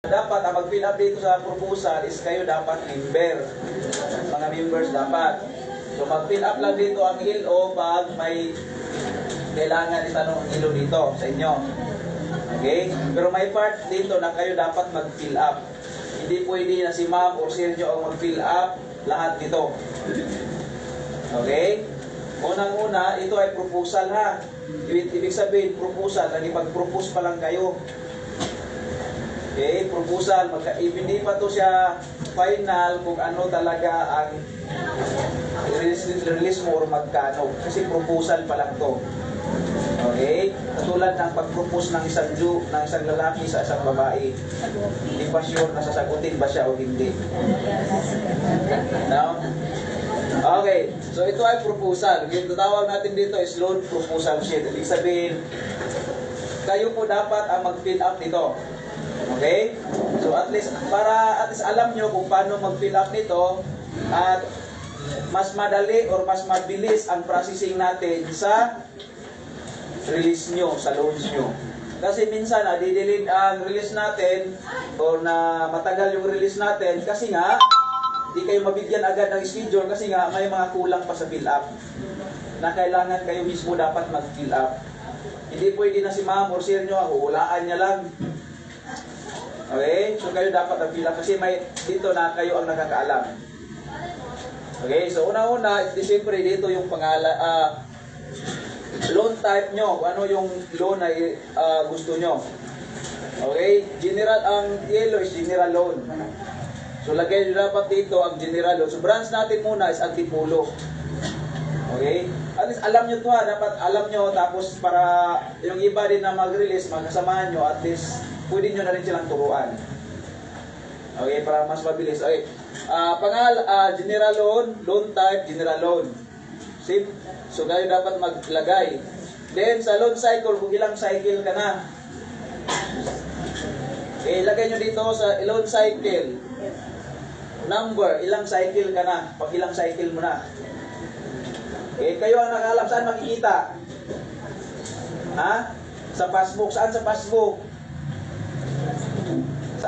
Dapat ang mag-fill up dito sa proposal is kayo dapat member. Mga members dapat. So mag-fill up lang dito ang LO pag may kailangan itanong ang LO dito sa inyo. Okay? Pero may part dito na kayo dapat mag-fill up. Hindi pwede na si ma'am o Sergio ang mag-fill up lahat nito. Okay? Unang-una, ito ay proposal ha. Ibig sabihin, proposal, nagipag-propose pa lang kayo. Okay, proposal, hindi pa to siya final kung ano talaga ang release mo or magkano. Kasi proposal pa lang to. Okay? Katulad ng pag-propose ng isang lalaki sa isang babae. Hindi pa sure na sasagutin ba siya o hindi. No? Okay, so ito ay proposal. Yung tatawag natin dito is loan proposal sheet. Ibig sabihin, kayo po dapat ang mag-fill up nito. Okay? So at least alam nyo kung paano mag-fill up nito at mas madali or mas mabilis ang processing natin sa release nyo, sa loans nyo. Kasi minsan didelete ang release natin or na matagal yung release natin kasi nga di kayo mabigyan agad ng schedule kasi nga may mga kulang pa sa fill up na kailangan kayo mismo dapat mag-fill up. Hindi pwede na si ma'am or sir nyo, hulaan niya lang. Okay? So kayo dapat mag-fill up kasi may dito na kayo ang nakakaalam. Okay? So una-una, siyempre dito yung loan type nyo, ano yung loan na gusto nyo. Okay? General, ang yellow is general loan. So lagay nyo dapat dito ang general loan. So branch natin muna is Antipolo. Okay? At least alam nyo to ha, dapat alam nyo tapos para yung iba din na mag-release, magkasamahan nyo, at least pwede nyo na rin silang turuan. Okay? Para mas mabilis. Okay. General loan, loan type, general loan. See? So kayo dapat maglagay. Then sa loan cycle, kung ilang cycle ka na. Okay, lagay nyo dito sa loan cycle. Number, ilang cycle ka na. Pag ilang cycle mo na. Okay, kayo ang nakalam. Saan makikita? Ha? Sa passbook. Saan sa passbook?